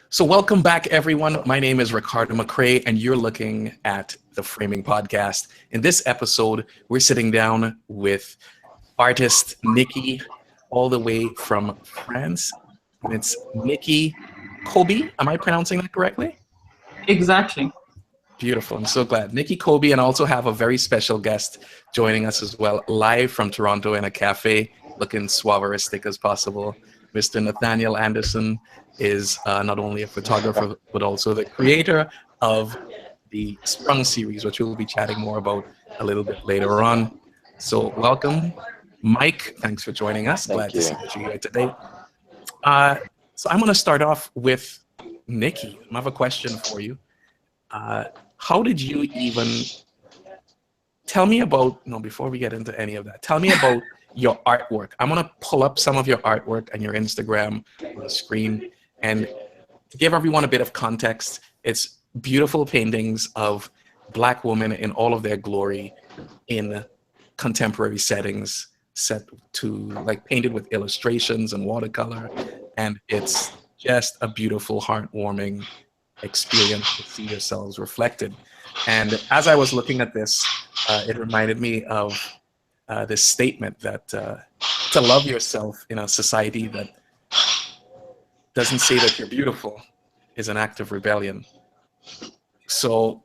So welcome back, everyone. My name is Ricardo McRae, and you're looking at the Framing Podcast. In this episode, we're sitting down with artist Nikki, all the way from France. And it's Nikki Kobi. Am I pronouncing that correctly? Exactly. Beautiful. I'm so glad. Nikki Kobi, and also have a very special guest joining us as well, live from Toronto in a cafe, looking suaveristic as possible. Mr. Nathaniel Anderson is not only a photographer, but also the creator of the Sprung series, which we'll be chatting more about a little bit later on. So welcome, Mike. Thanks for joining us. Glad to see that you're here today. So I'm going to start off with Nikki. I have a question for you. How did you even tell me about, no, before we get into any of that, tell me about your artwork. I'm going to pull up some of your artwork and your Instagram on the screen. And to give everyone a bit of context, it's beautiful paintings of Black women in all of their glory in contemporary settings, set to like painted with illustrations and watercolor. And it's just a beautiful, heartwarming experience to see yourselves reflected. And as I was looking at this, it reminded me of this statement that to love yourself in a society that doesn't say that you're beautiful is an act of rebellion. So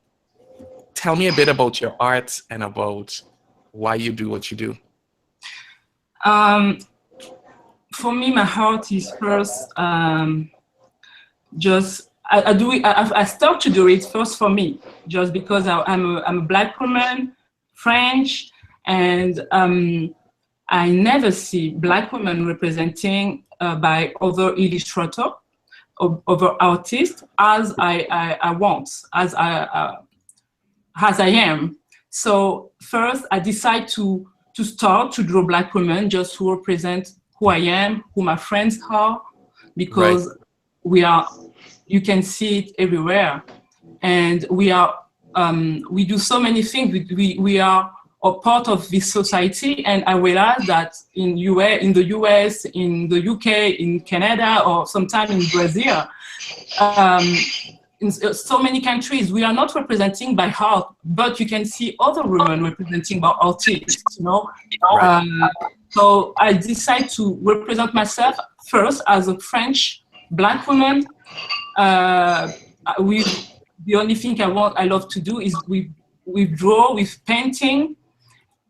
tell me a bit about your art and about why you do what you do. For me, my heart is first just I do it. I start to do it first for me, just because I'm a Black woman, French, and I never see Black women representing by other illustrators, other artists as I want, as I am. So first, I decide to start to draw Black women just to represent who I am, who my friends are, because right. We are. You can see it everywhere, and we do so many things. We are a part of this society, and I realized that in the US, in the UK, in Canada, or sometimes in Brazil, in so many countries, we are not representing by art, but you can see other women representing by artists, you know. Right. So I decided to represent myself first as a French Black woman. The only thing I love to do is we draw with painting,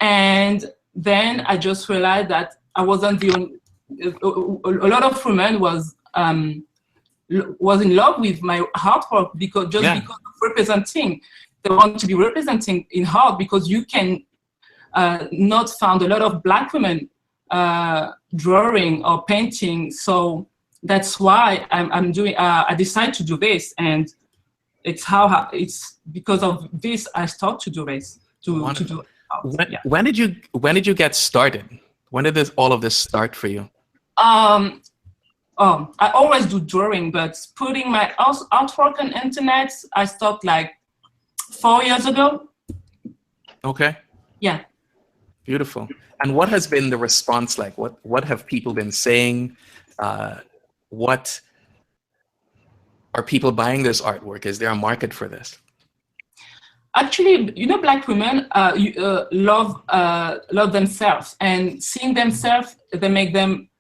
and then I just realized that I wasn't the only. A lot of women was in love with my artwork because of representing. They want to be representing in art because you can not find a lot of Black women drawing or painting. So that's why I'm doing. I decided to do this, and it's because of this I start to do this. To do. When did you get started? When did all of this start for you? I always do drawing, but putting my artwork on internet, I stopped like 4 years ago. Okay. Yeah. Beautiful. And what has been the response like? What have people been saying? What are people buying this artwork? Is there a market for this? Actually, Black women love themselves, and seeing themselves, they make them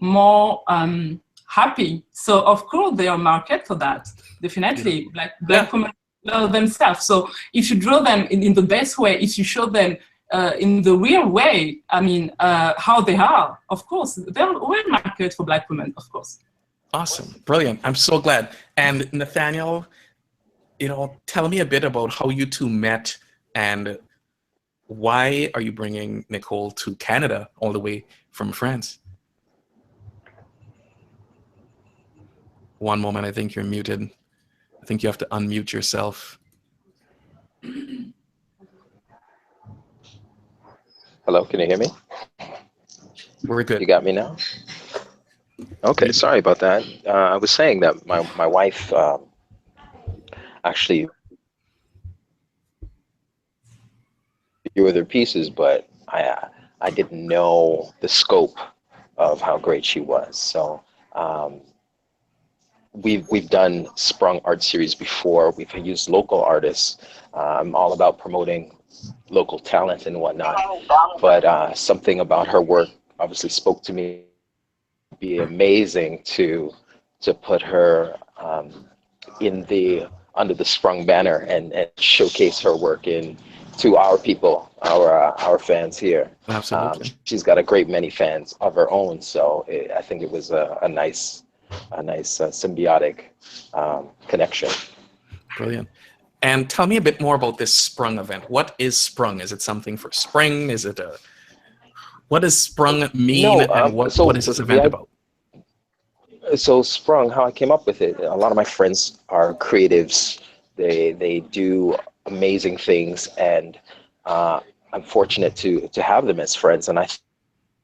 more happy. So of course, there are market for that. Definitely, Black women love themselves. So if you draw them in the best way, if you show them in the real way, how they are, of course, there are a market for Black women, of course. Awesome, brilliant. I'm so glad. And Nathaniel, tell me a bit about how you two met, and why are you bringing Nichole to Canada all the way from France? One moment, I think you're muted. I think you have to unmute yourself. Hello, can you hear me? We're good. You got me now? Okay, sorry about that. I was saying that my wife actually few other pieces, but I didn't know the scope of how great she was. So we've done Sprung art series before. We've used local artists. I'm all about promoting local talent and whatnot. But something about her work obviously spoke to me. It'd be amazing to put her under the Sprung banner and showcase her work to our people, our fans here. Absolutely. She's got a great many fans of her own, so I think it was a nice symbiotic connection. Brilliant. And tell me a bit more about this Sprung event. What is Sprung? Is it something for spring? What does Sprung mean, and what is this event about? So Sprung, how I came up with it, a lot of my friends are creatives. They do amazing things, and I'm fortunate to have them as friends, and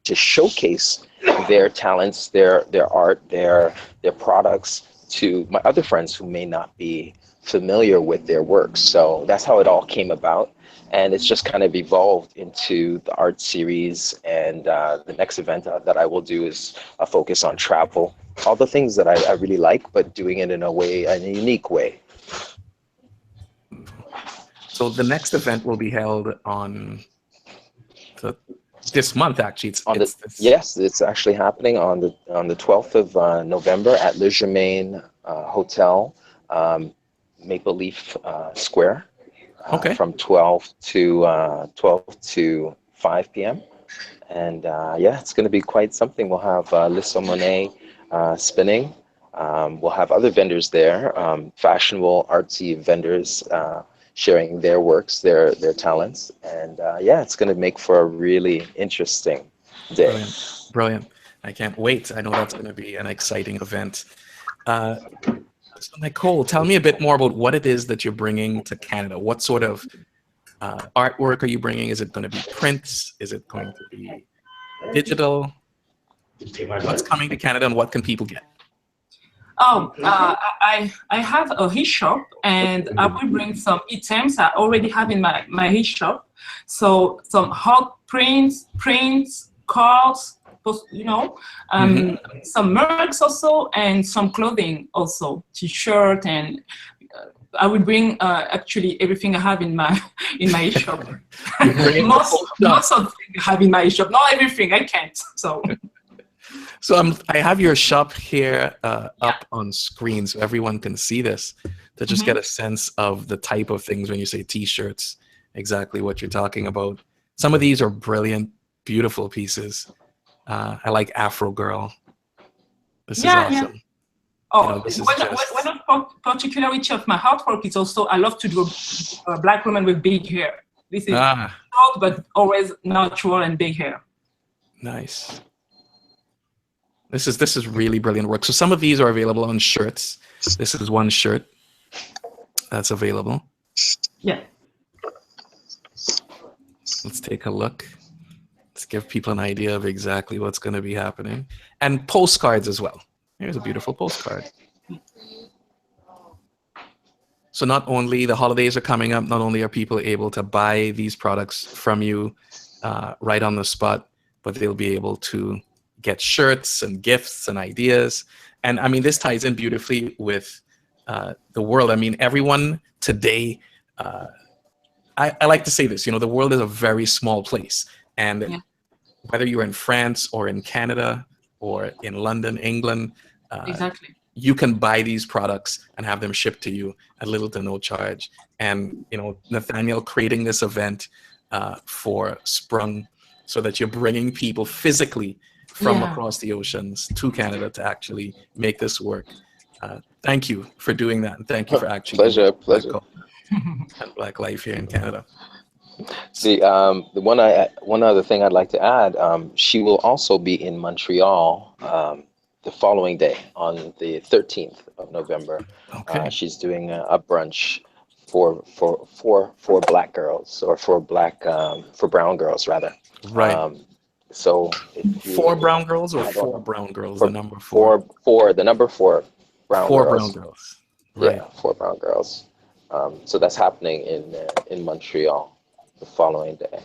to showcase their talents, their art, their products to my other friends who may not be familiar with their works. So that's how it all came about. And it's just kind of evolved into the art series. And the next event that I will do is a focus on travel, all the things that I really like, but doing it in a unique way. So the next event will be held on this month, actually. Yes, it's actually happening on the 12th of November at Le Germain Hotel, Maple Leaf Square. Okay. From 12 to 5 p.m. And it's going to be quite something. We'll have Lissa Monet spinning. We'll have other vendors there, fashionable, artsy vendors sharing their works, their talents. And it's going to make for a really interesting day. Brilliant. I can't wait. I know that's going to be an exciting event. So Nichole, tell me a bit more about what it is that you're bringing to Canada. What sort of artwork are you bringing? Is it going to be prints? Is it going to be digital? What's coming to Canada, and what can people get? I have a e-shop, and I will bring some items I already have in my e-shop. So some hot prints, cards, some mugs also, and some clothing also, t-shirt, and I will bring actually everything I have in my e-shop. most of things I have in my e-shop, not everything, I can't. So I have your shop here up on screen, so everyone can see this, to just get a sense of the type of things when you say t-shirts, exactly what you're talking about. Some of these are brilliant, beautiful pieces. I like Afro Girl. This is awesome. Yeah. Oh, one of particularity of my artwork is also I love to do a black woman with big hair. This is short, but always natural and big hair. Nice. This is really brilliant work. So some of these are available on shirts. This is one shirt that's available. Yeah. Let's take a look. Let's give people an idea of exactly what's going to be happening. And postcards as well. Here's a beautiful postcard. So not only the holidays are coming up, not only are people able to buy these products from you right on the spot, but they'll be able to get shirts and gifts and ideas. And I mean, this ties in beautifully with the world. I mean, everyone today, I like to say this, the world is a very small place. And whether you're in France or in Canada or in London, England, exactly, you can buy these products and have them shipped to you at little to no charge. And Nathaniel creating this event for Sprung, so that you're bringing people physically from across the oceans to Canada to actually make this work. Thank you for doing that, and thank you for actually pleasure. And Black life here in Canada. See, the one other thing I'd like to add, she will also be in Montreal the following day on the 13th of November. Okay. She's doing a brunch for black girls, or for brown girls rather. Right. So four brown girls or four brown girls? The number four. The number four brown four girls. Brown girls. Right. Yeah, 4 brown girls. So that's happening in Montreal the following day.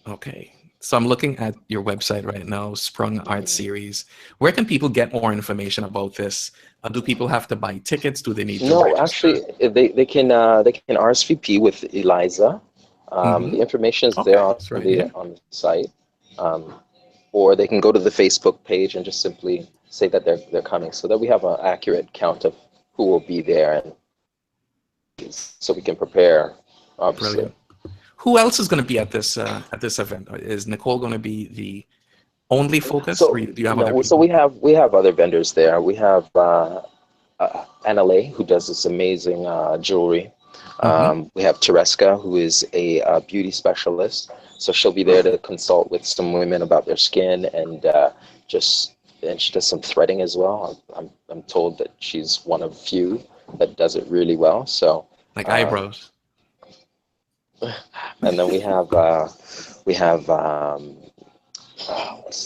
Okay. So I'm looking at your website right now, Sprung Art Series. Where can people get more information about this? Do people have to buy tickets? Do they need to No, register? actually, they can RSVP with Eliza. The information is there Okay, on it's right the here. site, or they can go to the Facebook page and just simply say that they're coming, so that we have an accurate count of who will be there, and so we can prepare. Obviously. Brilliant. Who else is going to be at this event? Is Nichole going to be the only focus, or do you have other No, so people? we have other vendors there. We have Anale, who does this amazing jewelry. We have Tereska, who is a beauty specialist. So she'll be there to consult with some women about their skin, and she does some threading as well. I'm told that she's one of few that does it really well. So Like eyebrows. and then we have what's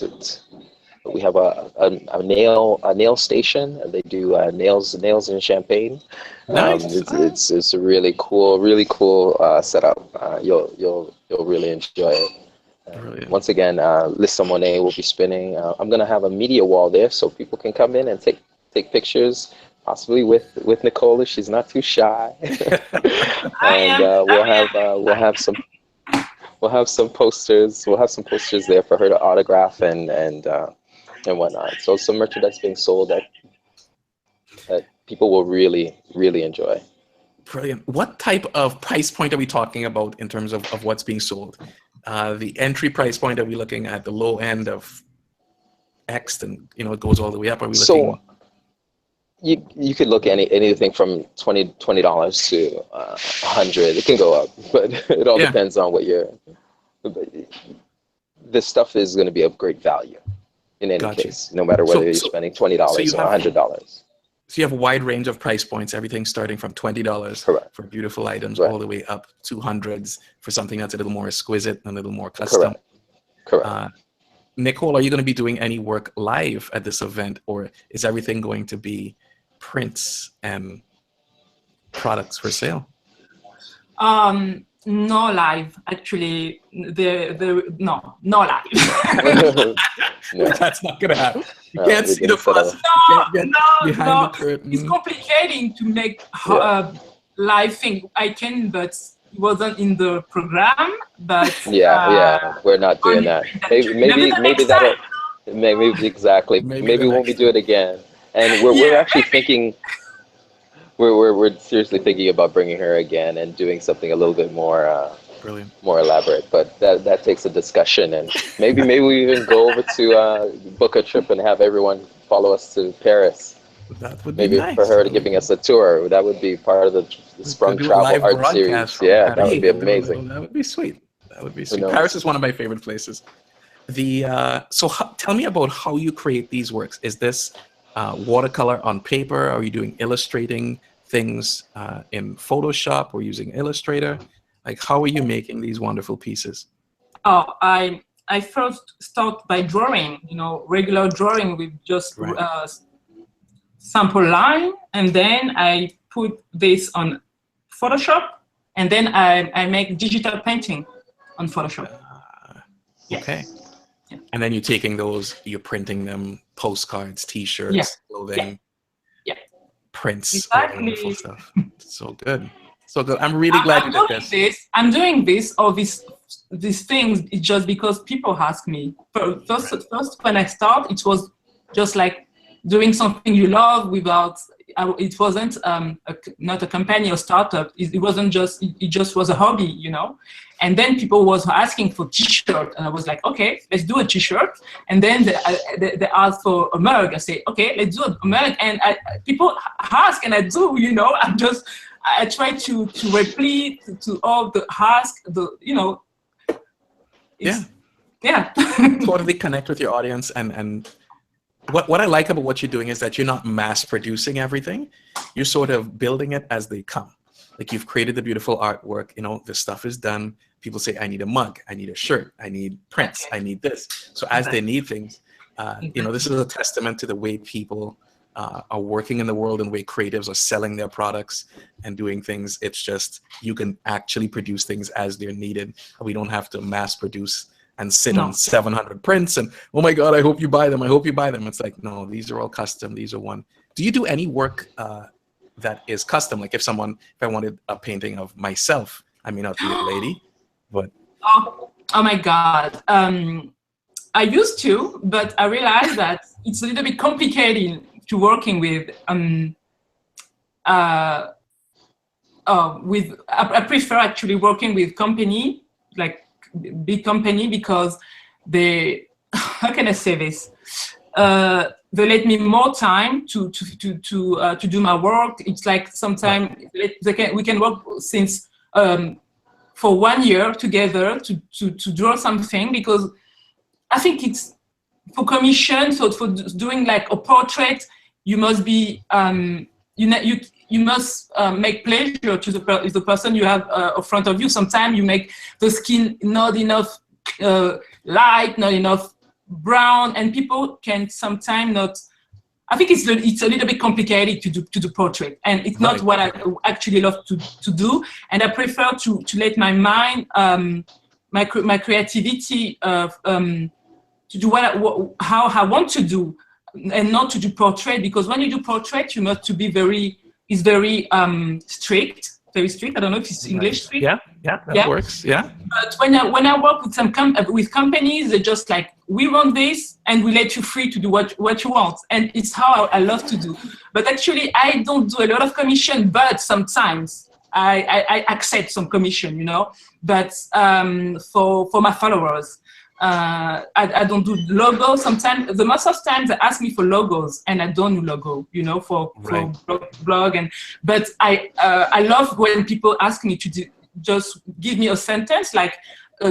it? We have a nail station. They do nails in Champagne. Nice. It's a really cool setup. You'll really enjoy it. Brilliant. Once again, Lisa Monet will be spinning. I'm gonna have a media wall there, so people can come in and take pictures, possibly with Nichole if she's not too shy. And we'll have some posters. We'll have some posters there for her to autograph and whatnot. So some merchandise being sold that people will really enjoy. Brilliant. What type of price point are we talking about in terms of what's being sold? The entry price point, are we looking at the low end of X, and it goes all the way up? Are we looking? So you could look anything from $20 to $100. It can go up, but it all depends on what this stuff is going to be of great value in any case, no matter whether you're spending $20 or $100. So you have a wide range of price points, everything starting from $20 for beautiful items all the way up to hundreds for something that's a little more exquisite and a little more custom. Correct. Nichole, are you going to be doing any work live at this event, or is everything going to be prints and products for sale? No live, actually. No live. No. That's not gonna happen. You can't see the process. No. It's complicating to make live thing. I can, but it wasn't in the program. But we're not doing that. Maybe exactly. Maybe we won't be doing it again. And we're actually thinking. We're seriously thinking about bringing her again and doing something a little bit more brilliant, more elaborate. But that takes a discussion, and maybe we even go over to book a trip and have everyone follow us to Paris. That would be nice. For her to giving us a tour. That would be part of the Sprung Travel Art Series. Yeah, that would be amazing. That would be sweet. That would be sweet. Paris is one of my favorite places. Tell me about how you create these works. Is this watercolor on paper? Are you doing illustrating things in Photoshop or using Illustrator? Like, how are you making these wonderful pieces? Oh, I first start by drawing, regular drawing with just sample line, and then I put this on Photoshop, and then I make digital painting on Photoshop. Okay. Yeah. And then you're taking those, you're printing them, postcards, T-shirts, clothing, prints, exactly. Wonderful stuff. So good. So good. I'm really glad you did this. I'm doing this, all these things, it's just because people ask me. First, when I start, it was just like doing something you love without, it wasn't not a company or startup. It wasn't just, it just was a hobby, And then people was asking for T-shirt, and I was like, okay, let's do a T-shirt. And then they asked for a mug. I say, okay, let's do a mug. And people ask, and I do, I try to repeat to all the ask, Totally connect with your audience. And what I like about what you're doing is that you're not mass producing everything. You're sort of building it as they come. Like, you've created the beautiful artwork, the stuff is done. People say, I need a mug, I need a shirt, I need prints, I need this. So as they need things, this is a testament to the way people are working in the world and the way creatives are selling their products and doing things. It's just, you can actually produce things as they're needed. We don't have to mass produce and sit on 700 prints and, oh my God, I hope you buy them. I hope you buy them. It's like, no, these are all custom. These are one. Do you do any work that is custom? Like if I wanted a painting of myself, I may not be a lady, but. Oh my God. I used to, but I realized that it's a little bit complicated to working with. I prefer actually working with company, like big company, because they, how can I say this? They let me more time to do my work. It's like sometimes we can work since for 1 year together to draw something, because I think it's for commission. So for doing like a portrait, you must be you must make pleasure to the person you have in front of you. Sometimes you make the skin not enough light, not enough brown, and people can sometimes not. I think it's a little bit complicated to do portrait, and it's not what I actually love to do. And I prefer to let my mind, my creativity, to do how I want to do, and not to do portrait, because when you do portrait, you must to be very strict. Very strict. I don't know if it's English strict. Yeah, that works. Yeah. But when I work with some with companies, they're just like, we want this, and we let you free to do what you want, and it's how I love to do. But actually, I don't do a lot of commission, but sometimes I accept some commission, you know. But for my followers. I don't do logos. Sometimes, the most of the times, they ask me for logos, and I don't do logo, you know, for blog. But I love when people ask me to just give me a sentence like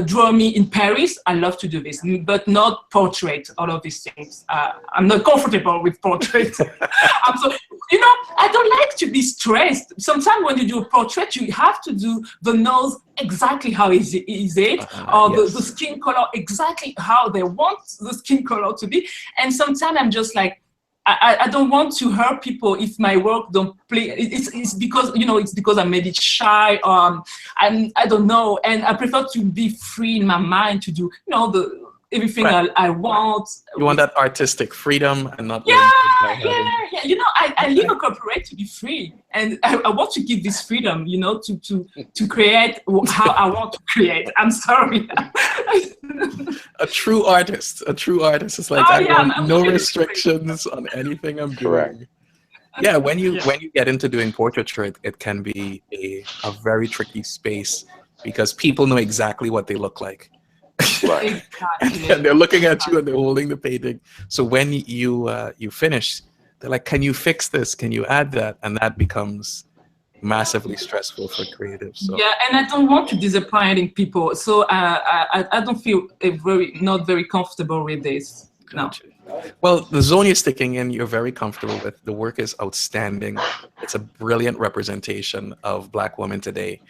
draw me in Paris. I love to do this, but not portrait. All of these things. I'm not comfortable with portrait. You know, I don't like to be stressed. Sometimes when you do a portrait, you have to do the nose exactly how is it, or the skin color exactly how they want the skin color to be. And sometimes I'm just like, I don't want to hurt people if my work don't play. It's because, you know, it's because I'm maybe shy, or I don't know. And I prefer to be free in my mind to do, you know, everything I want. You want that artistic freedom and not. Yeah. You know, I leave a corporate to be free, and I want to give this freedom, you know, to create how I want to create. I'm sorry. A true artist is like, I want no restrictions on anything I'm doing. Yeah, when you get into doing portraiture, it can be a very tricky space, because people know exactly what they look like. Right. And they're looking at you and they're holding the painting. So when you finish, they're like, can you fix this? Can you add that? And that becomes massively stressful for creatives. So. Yeah, and I don't want to disappoint people. So I don't feel not very comfortable with this. Gotcha. No. Well, the zone you're sticking in, you're very comfortable with. The work is outstanding. It's a brilliant representation of Black women today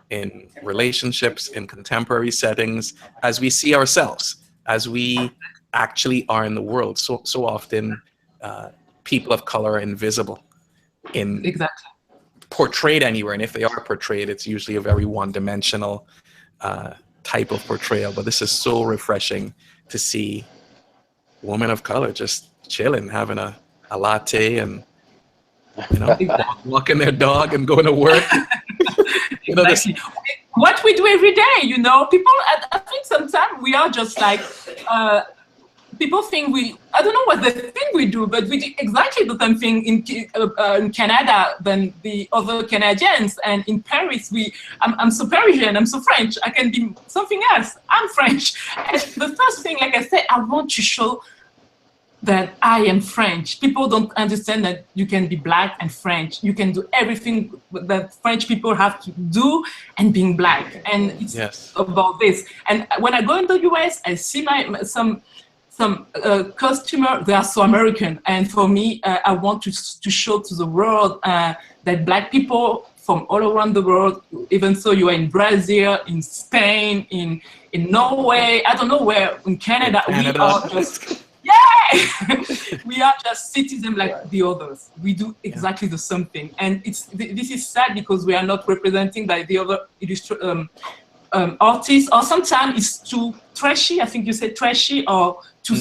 in relationships, in contemporary settings, as we see ourselves, as we actually are in the world. So often, people of color are invisible in portrayed anywhere, and if they are portrayed, it's usually a very one-dimensional type of portrayal. But this is so refreshing to see women of color just chilling, having a latte, and you know, walking their dog and going to work. You know, what we do every day, you know, people, I think sometimes we are just like, people think I don't know what they think we do, but we do exactly the same thing in Canada than the other Canadians. And in Paris, I'm so Parisian, I'm so French, I can be something else. I'm French. And the first thing, like I said, I want to show that I am French. People don't understand that you can be Black and French. You can do everything that French people have to do and being Black. And it's about this. And when I go in the US, I see some customers, they are so American. And for me, I want to show to the world that Black people from all around the world, even so you are in Brazil, in Spain, in Norway, I don't know where, in Canada. We are just... Yeah, we are just citizens like the others. We do exactly the same thing, and this is sad because we are not represented by the other artist, or sometimes it's too trashy. I think you said trashy, or too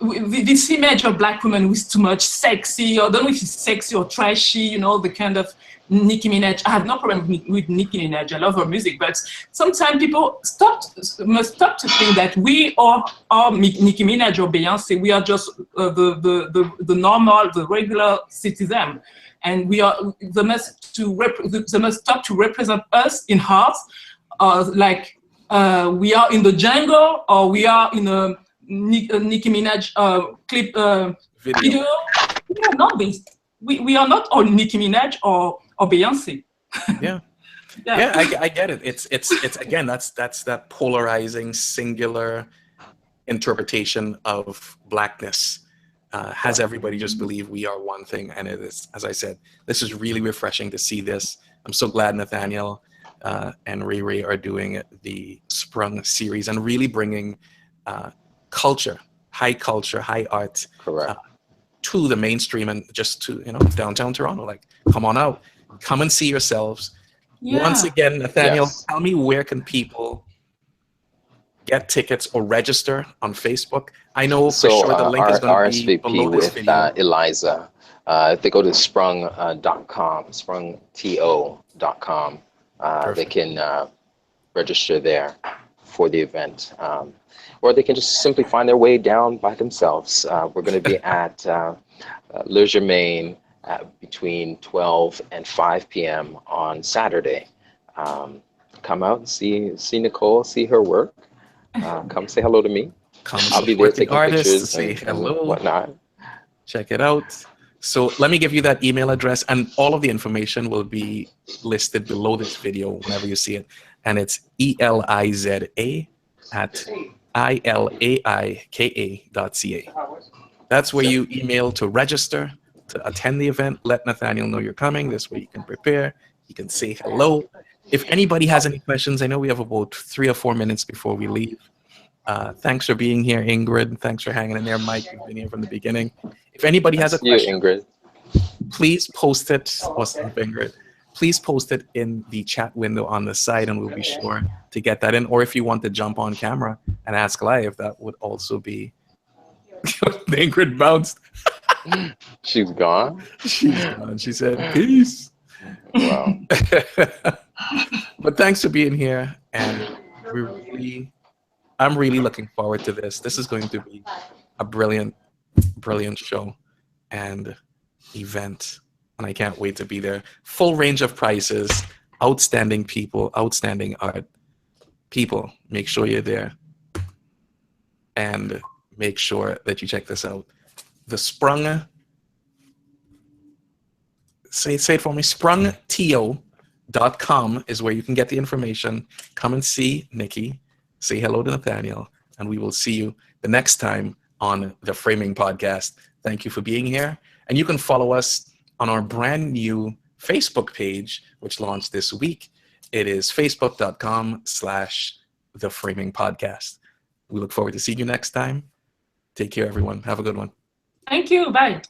this image of black women with too much sexy, or I don't know if it's sexy or trashy, the kind of Nicki Minaj. I have no problem with Nicki Minaj. I love her music, but sometimes people must stop to think that we are Nicki Minaj or Beyonce. We are just the normal, the regular citizen, and they must stop to represent us in art, like we are in the jungle, or we are in a Nicki Minaj clip video. We are not this. We are not all Nicki Minaj or Beyonce. Yeah. I get it. It's again, that's that polarizing singular interpretation of blackness. Has everybody just believe we are one thing, and it is, as I said, this is really refreshing to see this. I'm so glad Nathaniel and Ray are doing the Sprung series and really bringing culture, high art, to the mainstream and just to downtown Toronto. Like, come on out, come and see yourselves. Once again, Nathaniel, tell me, where can people get tickets or register on Facebook? I know for sure the link is going to be below this video. Eliza, if they go to sprung.com, sprungto.com, they can register there for the event. Or they can just simply find their way down by themselves. We're going to be at Le Germain between 12 and 5 p.m. on Saturday. Come out and see Nichole, see her work. Come say hello to me. I'll be there taking pictures and whatnot. Check it out. So let me give you that email address, and all of the information will be listed below this video whenever you see it. And it's eliza@ilaika.ca. That's where you email to register to attend the event. Let Nathaniel know you're coming. This way you can prepare. You can say hello. If anybody has any questions, I know we have about 3 or 4 minutes before we leave. Thanks for being here, Ingrid. Thanks for hanging in there, Mike. You've been here from the beginning. If anybody has a question, Ingrid, please post it. Awesome, Ingrid. Please post it in the chat window on the side, and we'll be sure to get that in. Or if you want to jump on camera and ask live, that would also be. Ingrid bounced. She's gone. She's gone. She said, "Peace." Wow. But thanks for being here, and I'm really looking forward to this. This is going to be a brilliant show and event, and I can't wait to be there. Full range of prices, outstanding people, outstanding art. People, make sure you're there, and make sure that you check this out. The Sprung, say it for me, sprungto.com is where you can get the information. Come and see Nikki, say hello to Nathaniel, and we will see you the next time on the Framing Podcast. Thank you for being here. And you can follow us on our brand new Facebook page, which launched this week. It is facebook.com/The Framing Podcast. We look forward to seeing you next time. Take care, everyone. Have a good one. Thank you. Bye.